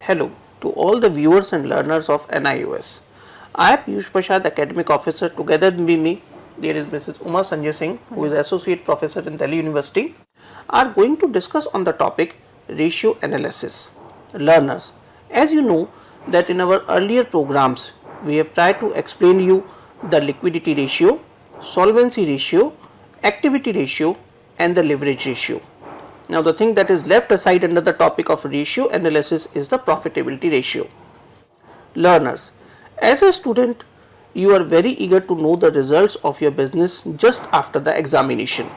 Hello to all the viewers and learners of NIOS. I am Piyush Prasad, Academic Officer. Together with me, there is Mrs. Uma Sanjay Singh, who is Associate Professor in Delhi University, are going to discuss on the topic ratio analysis. Learners, as you know that in our earlier programs, we have tried to explain you the liquidity ratio, solvency ratio, activity ratio and the leverage ratio. Now, the thing that is left aside under the topic of ratio analysis is the profitability ratio. Learners, as a student, you are very eager to know the results of your business just after the examination.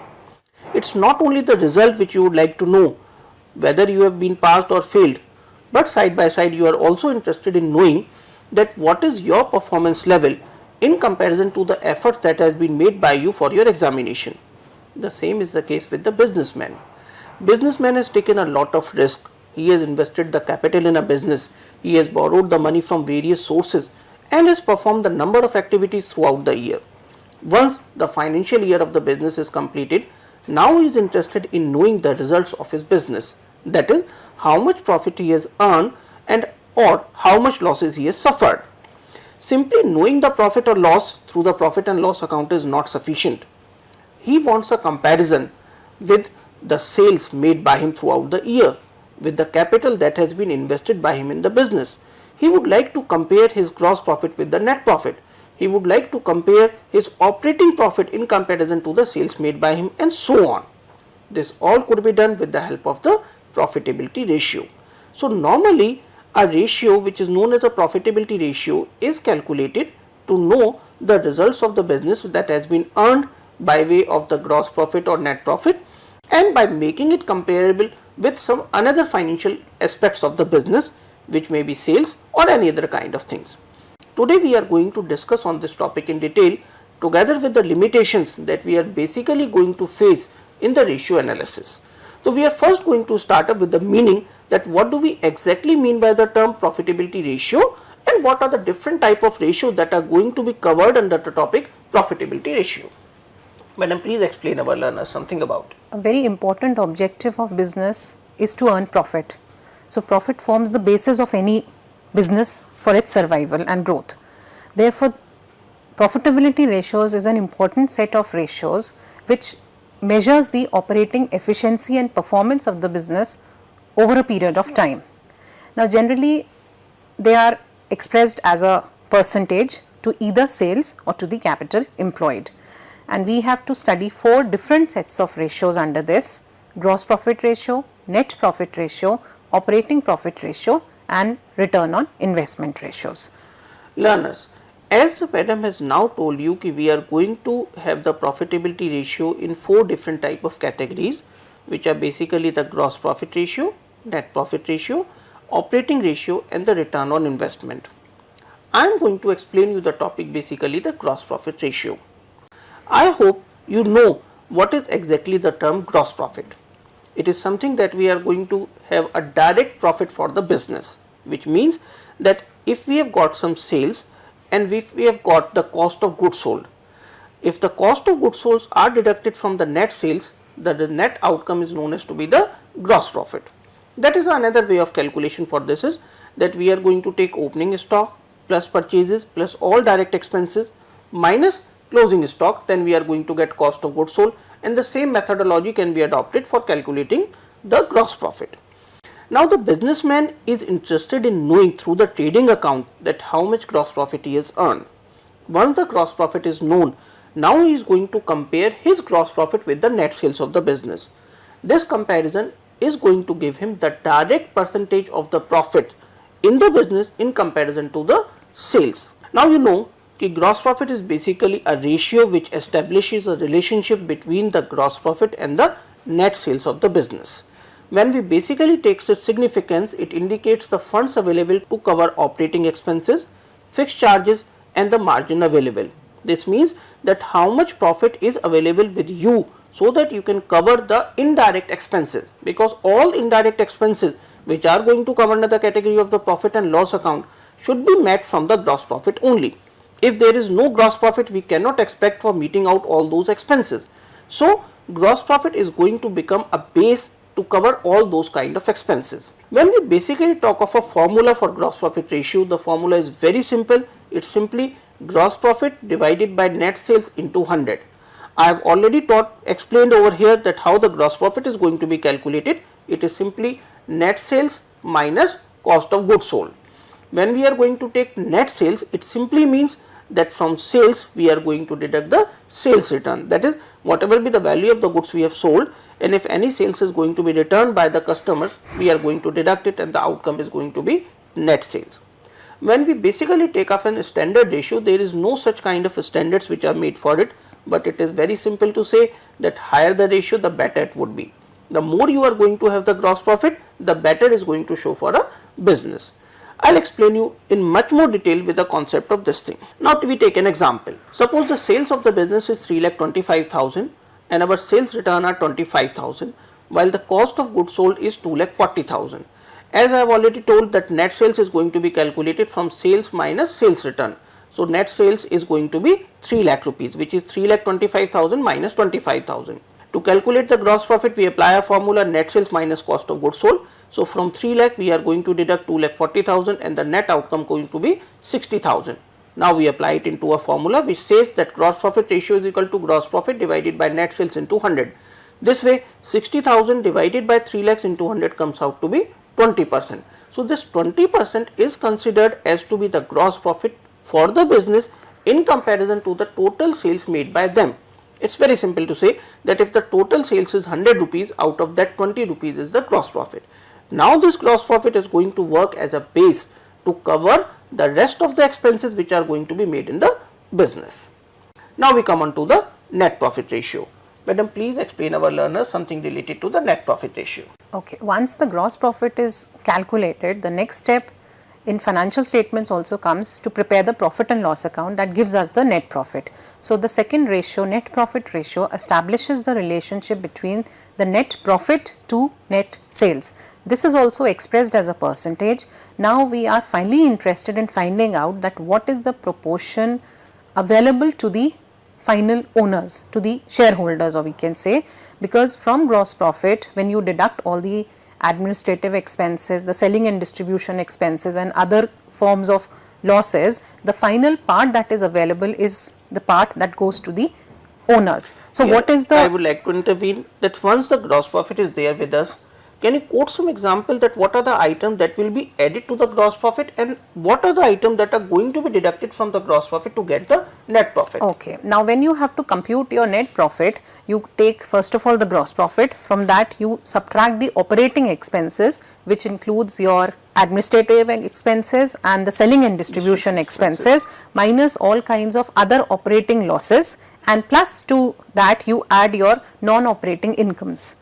It's not only the result which you would like to know, whether you have been passed or failed, but side by side you are also interested in knowing that what is your performance level in comparison to the efforts that has been made by you for your examination. The same is the case with the businessman. Businessman has taken a lot of risk. He has invested the capital in a business. He has borrowed the money from various sources and has performed a number of activities throughout the year. Once the financial year of the business is completed, now he is interested in knowing the results of his business. That is, how much profit he has earned and or how much losses he has suffered. Simply knowing the profit or loss through the profit and loss account is not sufficient. He wants a comparison with the sales made by him throughout the year, with the capital that has been invested by him in the business. He would like to compare his gross profit with the net profit. He would like to compare his operating profit in comparison to the sales made by him and so on. This all could be done with the help of the profitability ratio. So, normally a ratio which is known as a profitability ratio is calculated to know the results of the business that has been earned by way of the gross profit or net profit, and by making it comparable with some another financial aspects of the business, which may be sales or any other kind of things. Today we are going to discuss on this topic in detail, together with the limitations that we are basically going to face in the ratio analysis. So we are first going to start up with the meaning, that what do we exactly mean by the term profitability ratio and what are the different type of ratios that are going to be covered under the topic profitability ratio. Madam, please explain our learners something about it. A very important objective of business is to earn profit. So, profit forms the basis of any business for its survival and growth. Therefore, profitability ratios is an important set of ratios which measures the operating efficiency and performance of the business over a period of time. Now, generally they are expressed as a percentage to either sales or to the capital employed. And we have to study 4 different sets of ratios under this: gross profit ratio, net profit ratio, operating profit ratio and return on investment ratios. Learners, as the madam has now told you that we are going to have the profitability ratio in 4 different type of categories, which are basically the gross profit ratio, net profit ratio, operating ratio and the return on investment. I am going to explain you the topic, basically the gross profit ratio. I hope you know what is exactly the term gross profit. It is something that we are going to have a direct profit for the business, which means that if we have got some sales and if we have got the cost of goods sold, if the cost of goods sold are deducted from the net sales, the net outcome is known as to be the gross profit. That is another way of calculation for this, is that we are going to take opening stock plus purchases plus all direct expenses minus closing stock, then we are going to get cost of goods sold, and the same methodology can be adopted for calculating the gross profit. Now, the businessman is interested in knowing through the trading account that how much gross profit he has earned. Once the gross profit is known, now he is going to compare his gross profit with the net sales of the business. This comparison is going to give him the direct percentage of the profit in the business in comparison to the sales. Now, you know gross profit is basically a ratio which establishes a relationship between the gross profit and the net sales of the business. When we basically take its significance, it indicates the funds available to cover operating expenses, fixed charges and the margin available. This means that how much profit is available with you so that you can cover the indirect expenses, because all indirect expenses which are going to come under the category of the profit and loss account should be met from the gross profit only. If there is no gross profit, we cannot expect for meeting out all those expenses. So, gross profit is going to become a base to cover all those kind of expenses. When we basically talk of a formula for gross profit ratio, the formula is very simple. It's simply gross profit divided by net sales into 100. I have already explained over here that how the gross profit is going to be calculated. It is simply net sales minus cost of goods sold. When we are going to take net sales, it simply means that from sales we are going to deduct the sales return, that is whatever be the value of the goods we have sold, and if any sales is going to be returned by the customers, we are going to deduct it and the outcome is going to be net sales. When we basically take off a standard ratio, there is no such kind of standards which are made for it, but it is very simple to say that higher the ratio, the better it would be. The more you are going to have the gross profit, the better is going to show for a business. I'll explain you in much more detail with the concept of this thing. Now we take an example. Suppose the sales of the business is 3,25,000 and our sales return are 25,000, while the cost of goods sold is 2,40,000. As I have already told that net sales is going to be calculated from sales minus sales return. So net sales is going to be 3 lakh rupees, which is 3,25,000 minus 25,000. To calculate the gross profit, we apply a formula net sales minus cost of goods sold. So from 3 lakh we are going to deduct 2,40,000 and the net outcome going to be 60,000. Now we apply it into a formula which says that gross profit ratio is equal to gross profit divided by net sales into 100. This way 60,000 divided by 3 lakhs into 100 comes out to be 20%. So this 20% is considered as to be the gross profit for the business in comparison to the total sales made by them. It's very simple to say that if the total sales is 100 rupees, out of that 20 rupees is the gross profit. Now this gross profit is going to work as a base to cover the rest of the expenses which are going to be made in the business. Now we come on to the net profit ratio. Madam, please explain our learners something related to the net profit ratio. Okay, once the gross profit is calculated, the next step in financial statements also comes to prepare the profit and loss account that gives us the net profit. So the second ratio, net profit ratio, establishes the relationship between the net profit to net sales. This is also expressed as a percentage. Now we are finally interested in finding out that what is the proportion available to the final owners, to the shareholders, or we can say, because from gross profit, when you deduct all the administrative expenses, the selling and distribution expenses and other forms of losses, the final part that is available is the part that goes to the owners. So Here, what is the... I would like to intervene that once the gross profit is there with us, can you quote some example that what are the items that will be added to the gross profit and what are the items that are going to be deducted from the gross profit to get the net profit? Okay. Now when you have to compute your net profit, you take first of all the gross profit. From that you subtract the operating expenses, which includes your administrative expenses and the selling and distribution expenses, minus all kinds of other operating losses, and plus to that you add your non-operating incomes.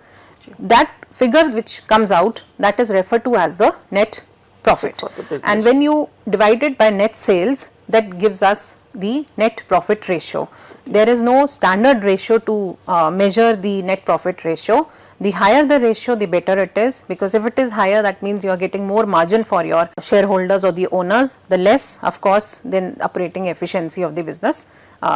That figure which comes out, that is referred to as the net profit, and when you divide it by net sales, that gives us the net profit ratio. There is no standard ratio to measure the net profit ratio. The higher the ratio, the better it is, because if it is higher, that means you are getting more margin for your shareholders or the owners. The less, of course, then operating efficiency of the business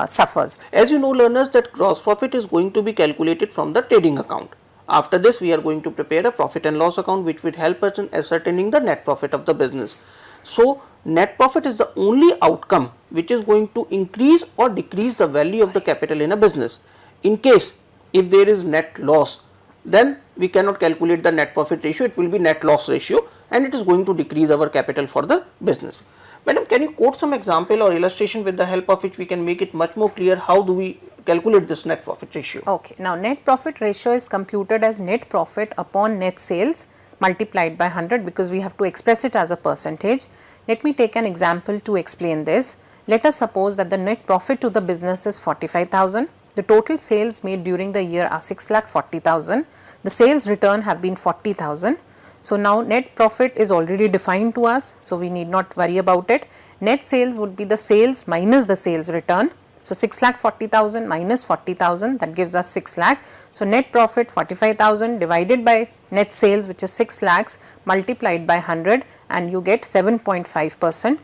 suffers. As you know, learners, that gross profit is going to be calculated from the trading account. After this, we are going to prepare a profit and loss account which will help us in ascertaining the net profit of the business. So net profit is the only outcome which is going to increase or decrease the value of the capital in a business. In case if there is net loss, then we cannot calculate the net profit ratio, it will be net loss ratio, and it is going to decrease our capital for the business. Madam, can you quote some example or illustration with the help of which we can make it much more clear how do we calculate this net profit ratio? Okay. Now net profit ratio is computed as net profit upon net sales multiplied by 100, because we have to express it as a percentage. Let me take an example to explain this. Let us suppose that the net profit to the business is 45,000. The total sales made during the year are 6,40,000. The sales return have been 40,000. So now net profit is already defined to us, so we need not worry about it. Net sales would be the sales minus the sales return. So 6,40,000 minus 40,000, that gives us 6 lakh. So net profit 45,000 divided by net sales, which is 6 lakhs, multiplied by 100, and you get 7.5%.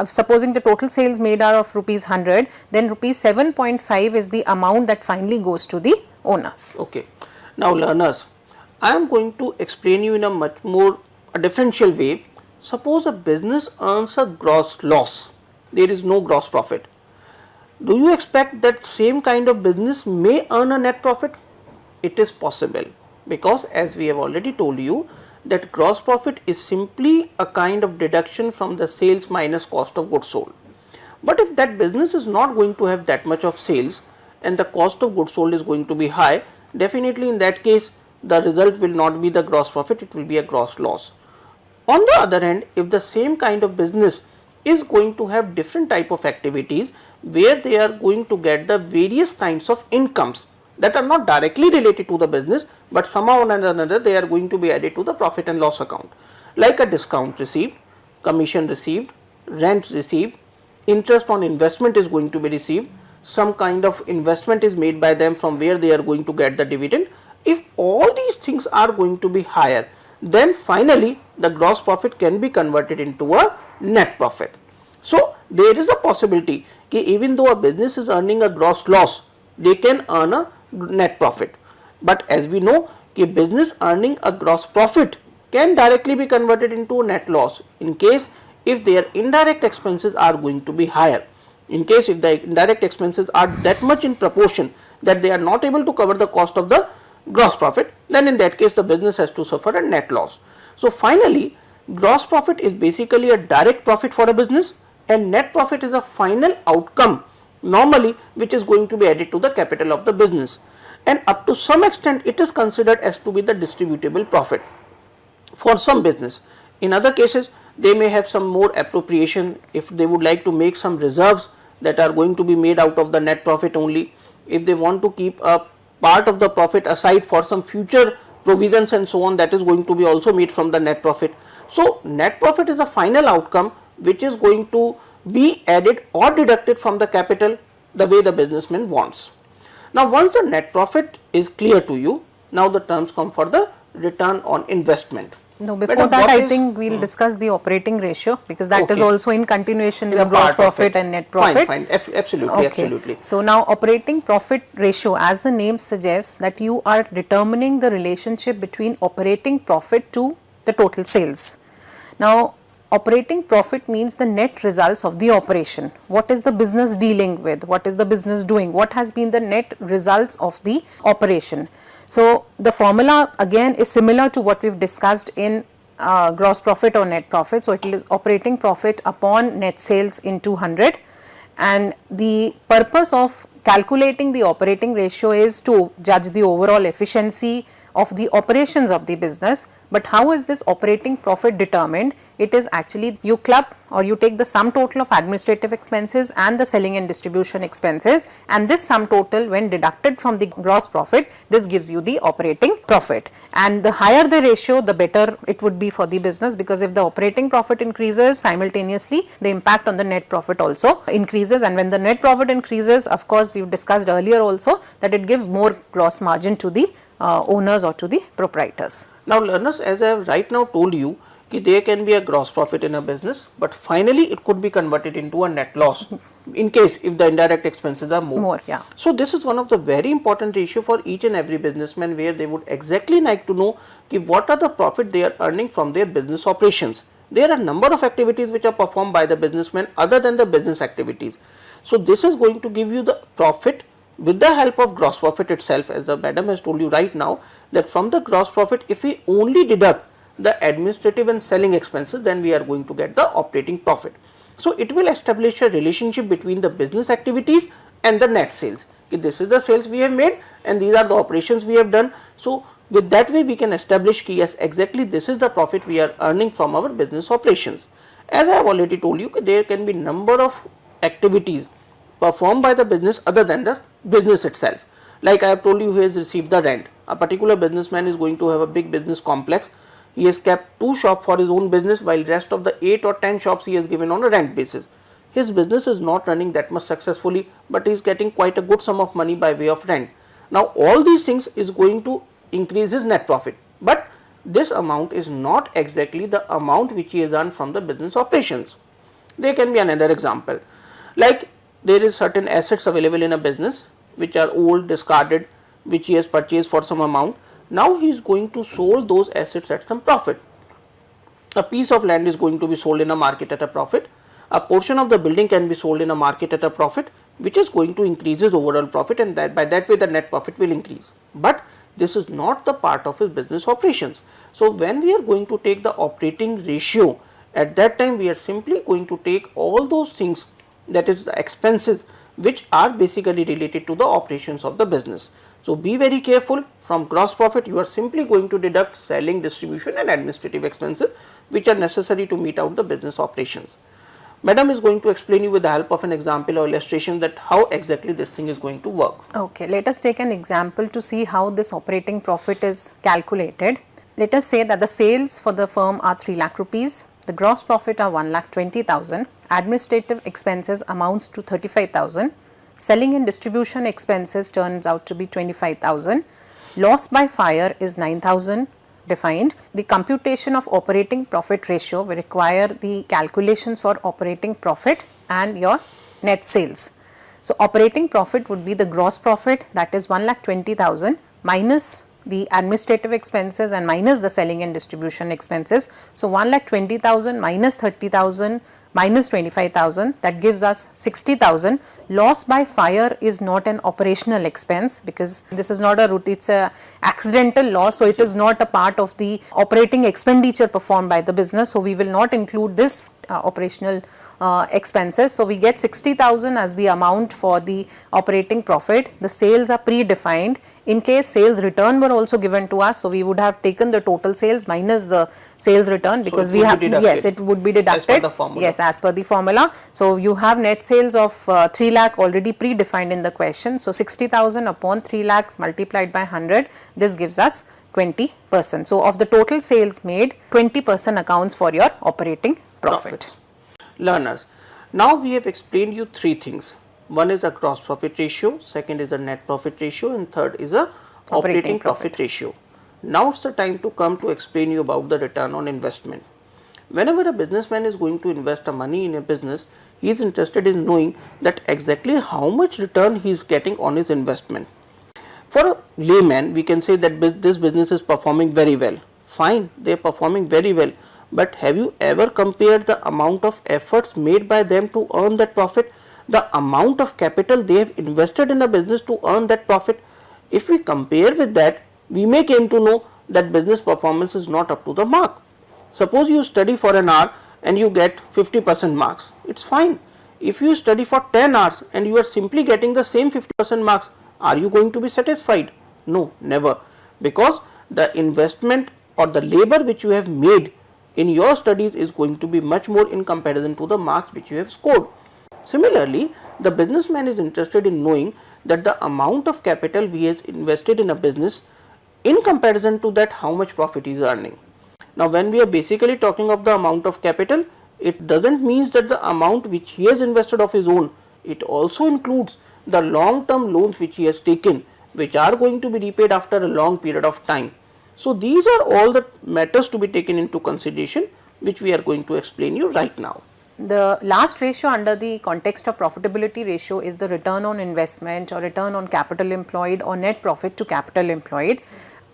Supposing the total sales made are of rupees 100, then rupees 7.5 is the amount that finally goes to the owners. Okay. Now learners, I am going to explain you in a much more a differential way, suppose a business earns a gross loss, there is no gross profit. Do you expect that same kind of business may earn a net profit? It is possible, because as we have already told you that gross profit is simply a kind of deduction from the sales minus cost of goods sold. But if that business is not going to have that much of sales and the cost of goods sold is going to be high, definitely in that case the result will not be the gross profit, it will be a gross loss. On the other hand, if the same kind of business is going to have different type of activities where they are going to get the various kinds of incomes that are not directly related to the business, but somehow or another they are going to be added to the profit and loss account, like a discount received, commission received, rent received, interest on investment is going to be received, some kind of investment is made by them from where they are going to get the dividend. If all these things are going to be higher, then finally the gross profit can be converted into a net profit. So there is a possibility that even though a business is earning a gross loss, they can earn a net profit. But as we know, that business earning a gross profit can directly be converted into a net loss in case if their indirect expenses are going to be higher. In case if the indirect expenses are that much in proportion that they are not able to cover the cost of the gross profit, then in that case the business has to suffer a net loss. So finally, gross profit is basically a direct profit for a business, and net profit is a final outcome normally which is going to be added to the capital of the business, and up to some extent it is considered as to be the distributable profit for some business. In other cases they may have some more appropriation if they would like to make some reserves that are going to be made out of the net profit only, if they want to keep a part of the profit aside for some future provisions and so on, that is going to be also made from the net profit. So net profit is the final outcome which is going to be added or deducted from the capital the way the businessman wants. Now once the net profit is clear to you, now the terms come for the return on investment. No, before Madam, that what I is- think we will discuss the operating ratio, because that is Okay. also in continuation The with gross part of profit it. and net profit. Fine, absolutely, absolutely. So now operating profit ratio, as the name suggests, that you are determining the relationship between operating profit to the total sales. Now operating profit means the net results of the operation. What is the business dealing with? What is the business doing? What has been the net results of the operation? So the formula again is similar to what we've discussed in gross profit or net profit. So it is operating profit upon net sales into 100, and the purpose of calculating the operating ratio is to judge the overall efficiency of the operations of the business. But how is this operating profit determined? It is actually you club or you take the sum total of administrative expenses and the selling and distribution expenses, and this sum total when deducted from the gross profit, this gives you the operating profit. And the higher the ratio, the better it would be for the business, because if the operating profit increases, simultaneously the impact on the net profit also increases, and when the net profit increases, of course we've discussed earlier also that it gives more gross margin to the owners or to the proprietors. Now learners, as I have right now told you, there can be a gross profit in a business, but finally it could be converted into a net loss in case if the indirect expenses are more. Yeah. So this is one of the very important issue for each and every businessman, where they would exactly like to know what are the profit they are earning from their business operations. There are a number of activities which are performed by the businessman other than the business activities. So this is going to give you the profit with the help of gross profit itself, as the madam has told you right now, that from the gross profit if we only deduct the administrative and selling expenses, then we are going to get the operating profit. So it will establish a relationship between the business activities and the net sales. This is the sales we have made and these are the operations we have done. So with that way we can establish yes, exactly this is the profit we are earning from our business operations. As I have already told you, there can be number of activities performed by the business other than the business itself. Like I have told you, he has received the rent. A particular businessman is going to have a big business complex. He has kept 2 shops for his own business, while rest of the 8 or 10 shops he has given on a rent basis. His business is not running that much successfully, but he is getting quite a good sum of money by way of rent. Now all these things is going to increase his net profit, but this amount is not exactly the amount which he has earned from the business operations. There can be another example, like there is certain assets available in a business which are old, discarded, which he has purchased for some amount. Now he is going to sold those assets at some profit. A piece of land is going to be sold in a market at a profit. A portion of the building can be sold in a market at a profit, which is going to increase his overall profit, and that by that way the net profit will increase. But this is not the part of his business operations. So when we are going to take the operating ratio, at that time we are simply going to take all those things, that is the expenses which are basically related to the operations of the business. So be very careful. From gross profit you are simply going to deduct selling, distribution and administrative expenses which are necessary to meet out the business operations. Madam is going to explain you with the help of an example or illustration that how exactly this thing is going to work. Okay, let us take an example to see how this operating profit is calculated. Let us say that the sales for the firm are 3 lakh rupees, the gross profit are 1,20,000, administrative expenses amounts to 35,000, selling and distribution expenses turns out to be 25,000, loss by fire is 9,000 defined. The computation of operating profit ratio will require the calculations for operating profit and your net sales. So operating profit would be the gross profit, that is 1,20,000 minus the administrative expenses and minus the selling and distribution expenses. So 1,20,000 minus 30,000 minus 25,000, that gives us 60,000. Loss by fire is not an operational expense because this is not a routine, it's a accidental loss, so it is not a part of the operating expenditure performed by the business. So we will not include this operational expenses. So we get 60,000 as the amount for the operating profit. The sales are predefined. In case sales return were also given to us, so we would have taken the total sales minus the sales return, because so we have, yes, it would be deducted as per the formula. Yes, as per the formula. So you have net sales of 3 lakh already predefined in the question. So 60,000 upon 3 lakh multiplied by 100, this gives us 20%. So of the total sales made, 20% accounts for your operating profit. Learners, now we have explained you 3 things. One is the gross profit ratio, second is the net profit ratio, and third is the operating profit ratio. Now it's the time to come to explain you about the return on investment. Whenever a businessman is going to invest a money in a business, he is interested in knowing that exactly how much return he is getting on his investment. For a layman, we can say that this business is performing very well. Fine, they are performing very well. But have you ever compared the amount of efforts made by them to earn that profit, the amount of capital they have invested in the business to earn that profit? If we compare with that, we may came to know that business performance is not up to the mark. Suppose you study for an hour and you get 50% marks, it's fine. If you study for 10 hours and you are simply getting the same 50% marks, are you going to be satisfied? No, never. Because the investment or the labor which you have made in your studies is going to be much more in comparison to the marks which you have scored. Similarly, the businessman is interested in knowing that the amount of capital he has invested in a business, in comparison to that how much profit he is earning. Now when we are basically talking of the amount of capital, it doesn't mean that the amount which he has invested of his own, it also includes the long term loans which he has taken, which are going to be repaid after a long period of time. So these are all the matters to be taken into consideration, which we are going to explain you right now. The last ratio under the context of profitability ratio is the return on investment or return on capital employed or net profit to capital employed.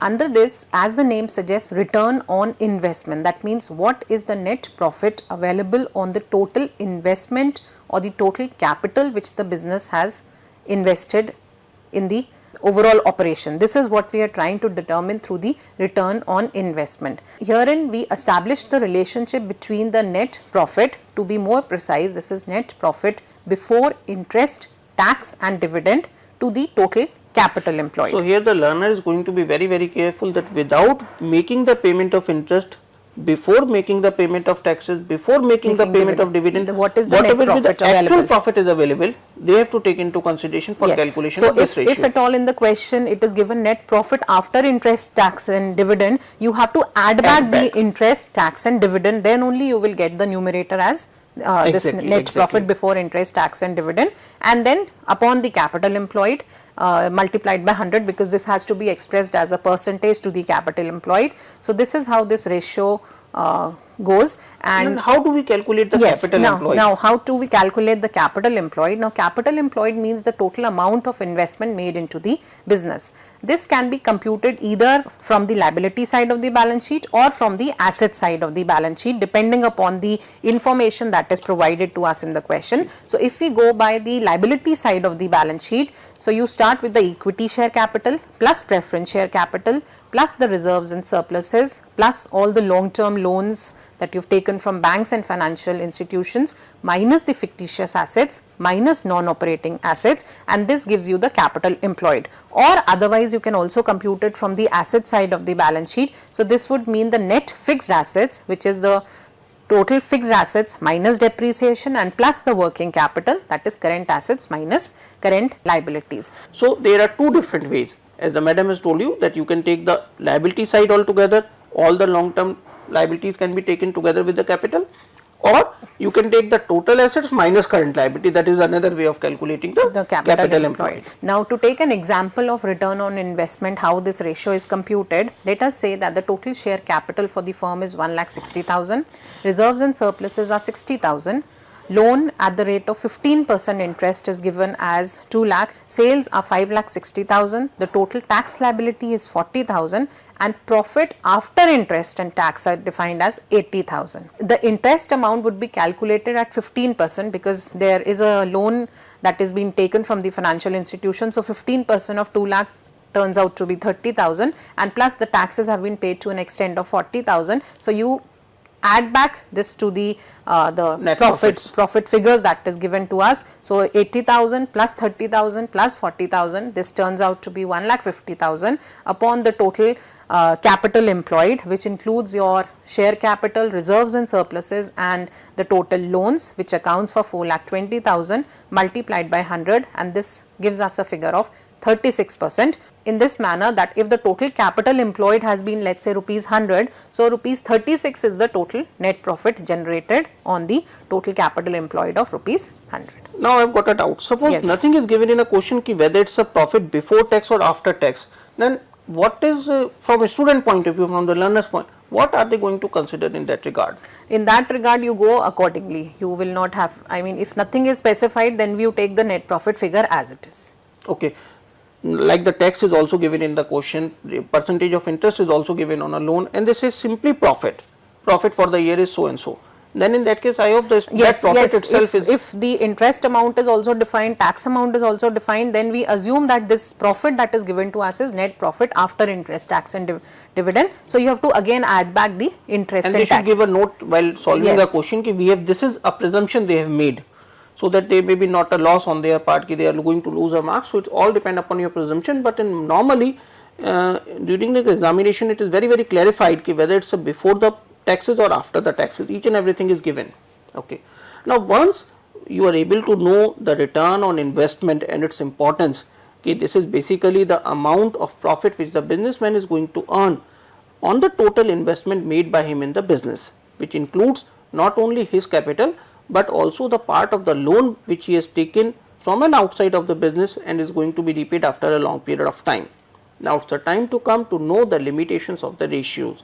Under this, as the name suggests, return on investment, that means what is the net profit available on the total investment or the total capital which the business has invested in the overall operation. This is what we are trying to determine through the return on investment. Herein we establish the relationship between the net profit, to be more precise, this is net profit before interest, tax and dividend, to the total capital employed. So here the learner is going to be very careful that without making the payment of interest, before making the payment of taxes, before making the payment of dividend, what is the whatever net profit the actual available? Profit is available, they have to take into consideration for calculation so of this ratio. If at all in the question it is given net profit after interest, tax and dividend, you have to add back the interest, tax and dividend, then only you will get the numerator as this net profit before interest, tax and dividend, and then upon the capital employed multiplied by 100, because this has to be expressed as a percentage to the capital employed. So this is how this ratio goes. And how do we calculate the Yes, capital employed? now how do we calculate the capital employed? Now capital employed means the total amount of investment made into the business. This can be computed either from the liability side of the balance sheet or from the asset side of the balance sheet, depending upon the information that is provided to us in the question. So if we go by the liability side of the balance sheet, so you start with the equity share capital plus preference share capital plus the reserves and surpluses plus all the long term loans that you've taken from banks and financial institutions minus the fictitious assets minus non-operating assets, and this gives you the capital employed. Or otherwise you can also compute it from the asset side of the balance sheet. So this would mean the net fixed assets, which is the total fixed assets minus depreciation and plus the working capital, that is current assets minus current liabilities. So there are two different ways, as the madam has told you, that you can take the liability side altogether, all the long term liabilities can be taken together with the capital, or you can take the total assets minus current liability. That is another way of calculating the capital employed. Now to take an example of return on investment, how this ratio is computed, let us say that the total share capital for the firm is 1,60,000, reserves and surpluses are 60,000, loan at the rate of 15% interest is given as 2 lakh, sales are 5,60,000, the total tax liability is 40,000 and profit after interest and tax are defined as 80,000. The interest amount would be calculated at 15% because there is a loan that is being taken from the financial institution. So 15% of 2 lakh turns out to be 30,000 and plus the taxes have been paid to an extent of 40,000. So you add back this to the net profit figures that is given to us. So 80,000 plus 30,000 plus 40,000, this turns out to be 1,50,000 upon the total capital employed, which includes your share capital, reserves and surpluses and the total loans, which accounts for 4,20,000 multiplied by 100, and this gives us a figure of 36%. In this manner, that if the total capital employed has been, let's say, rupees 100, so rupees 36 is the total net profit generated on the total capital employed of rupees 100. Now I've got a doubt. Suppose nothing is given in a question ki whether it's a profit before tax or after tax, then what is from a student point of view, from the learner's point, what are they going to consider in that regard? In that regard, you go accordingly. You will not have, I mean, if nothing is specified, then you take the net profit figure as it is. Okay. Like the tax is also given in the question, the percentage of interest is also given on a loan, and this is simply profit. Profit for the year is so and so. Then in that case, I hope that profit itself is. If the interest amount is also defined, tax amount is also defined, then we assume that this profit that is given to us is net profit after interest, tax and dividend. So you have to again add back the interest and tax. And they should give a note while solving the question ki we have, this is a presumption they have made, so that they may be not a loss on their part ki they are going to lose a mark. So it's all depend upon your presumption, but in normally during the examination it is very clarified ki whether it's a before the taxes or after the taxes, each and everything is given. Okay. Now once you are able to know the return on investment and its importance, okay, this is basically the amount of profit which the businessman is going to earn on the total investment made by him in the business, which includes not only his capital but also the part of the loan which he has taken from an outside of the business and is going to be repaid after a long period of time. Now it's the time to come to know the limitations of the ratios.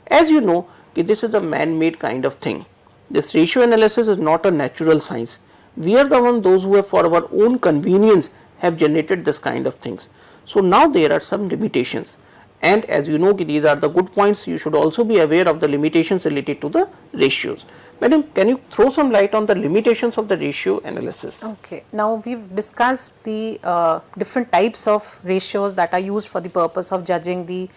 As you know, this is a man-made kind of thing. This ratio analysis is not a natural science. We are the one, those who have for our own convenience have generated this kind of things. So now there are some limitations, and as you know, these are the good points. You should also be aware of the limitations related to the ratios. Madam, can you throw some light on the limitations of the ratio analysis? Okay. Now we've discussed the different types of ratios that are used for the purpose of judging the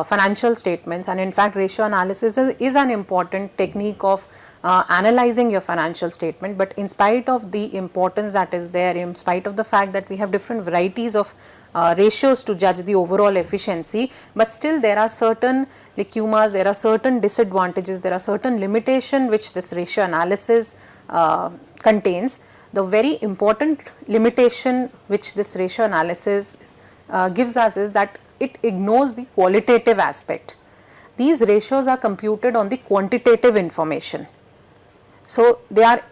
financial statements, and in fact ratio analysis is an important technique of analyzing your financial statement. But in spite of the importance that is there, in spite of the fact that we have different varieties of ratios to judge the overall efficiency, but still there are certain lacunas, there are certain disadvantages, there are certain limitations which this ratio analysis contains. The very important limitation which this ratio analysis gives us is that it ignores the qualitative aspect. These ratios are computed on the quantitative information. So they are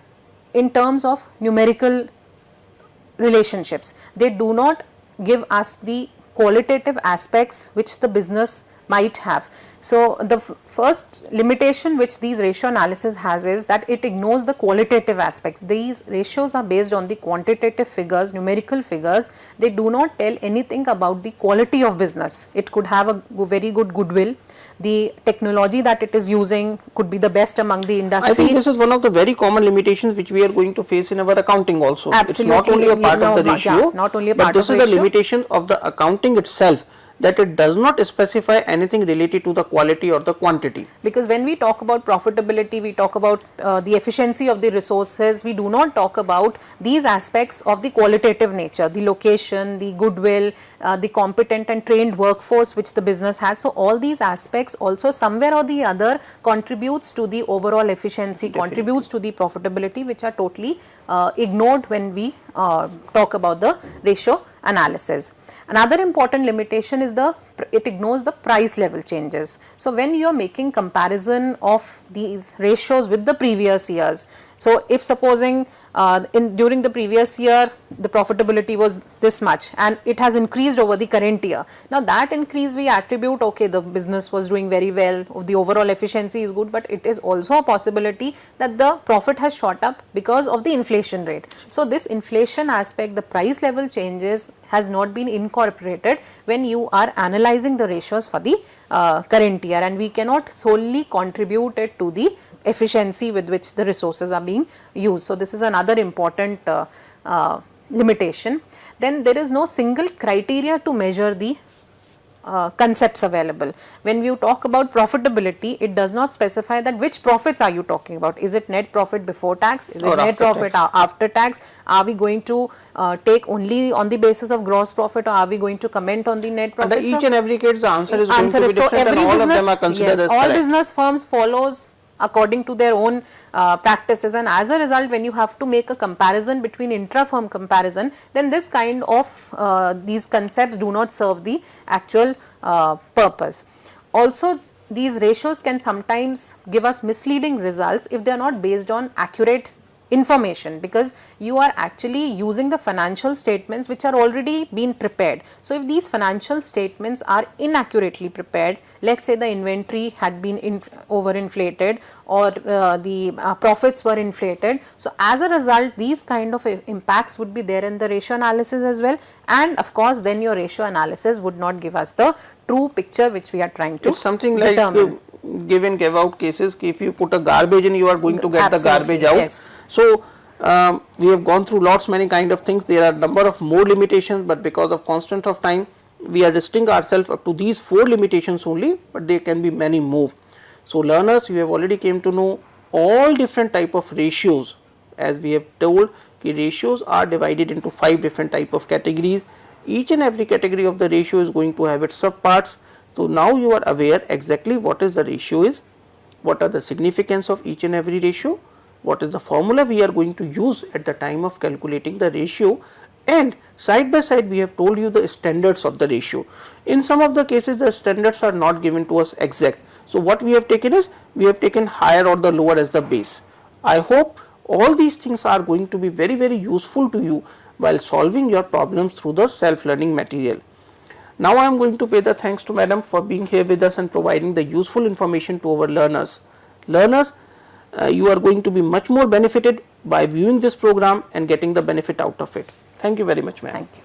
in terms of numerical relationships. They do not give us the qualitative aspects which the business might have. So the first limitation which these ratio analysis has is that it ignores the qualitative aspects. These ratios are based on the quantitative figures, numerical figures. They do not tell anything about the quality of business. It could have a very good goodwill. The technology that it is using could be the best among the industry. I think this is one of the very common limitations which we are going to face in our accounting also. Absolutely. It's not only a part of the ratio, yeah, not only a part but this of is the ratio. limitation of the accounting itself, that it does not specify anything related to the quality or the quantity. Because when we talk about profitability, we talk about the efficiency of the resources, we do not talk about these aspects of the qualitative nature, the location, the goodwill, the competent and trained workforce which the business has. So all these aspects also somewhere or the other contributes to the overall efficiency, contributes to the profitability, which are totally ignored when we talk about the ratio analysis. Another important limitation is it ignores the price level changes. So when you are making comparison of these ratios with the previous years, so if supposing during the previous year the profitability was this much and it has increased over the current year, now that increase we attribute, okay, the business was doing very well, the overall efficiency is good, but it is also a possibility that the profit has shot up because of the inflation rate. So this inflation aspect, the price level changes, has not been incorporated when you are analyzing the ratios for the current year, and we cannot solely contribute it to the efficiency with which the resources are being used. So this is another important limitation. Then there is no single criteria to measure the concepts available. When we talk about profitability, it does not specify that which profits are you talking about. Is it net profit before tax? Is it net profit after tax? Are we going to take only on the basis of gross profit, or are we going to comment on the net profit? Under each and every case the answer is going to be different, so every and all business, of them are considered yes, as all correct. business firms follows according to their own practices, and as a result when you have to make a comparison between intra-firm comparison, then this kind of these concepts do not serve the actual purpose. Also these ratios can sometimes give us misleading results if they are not based on accurate information, because you are actually using the financial statements which are already been prepared. So if these financial statements are inaccurately prepared, let's say the inventory had been overinflated, or the profits were inflated, so as a result these kind of impacts would be there in the ratio analysis as well, and of course then your ratio analysis would not give us the true picture which we are trying to It's something determine. like give and give out cases. If you put a garbage in, you are going to get Absolutely, the garbage out. yes. So we have gone through many kind of things. There are number of more limitations, but because of constraint of time, we are restricting ourselves up to these 4 limitations only, but there can be many more. So learners, you have already came to know all different type of ratios. As we have told, ratios are divided into 5 different type of categories. Each and every category of the ratio is going to have its subparts. So now you are aware exactly what is the ratio is, what are the significance of each and every ratio, what is the formula we are going to use at the time of calculating the ratio, and side by side we have told you the standards of the ratio. In some of the cases the standards are not given to us exact. So what we have taken is, we have taken higher or the lower as the base. I hope all these things are going to be very useful to you while solving your problems through the self-learning material. Now I am going to pay the thanks to Madam for being here with us and providing the useful information to our learners. Learners, you are going to be much more benefited by viewing this program and getting the benefit out of it. Thank you very much, ma'am. Thank you.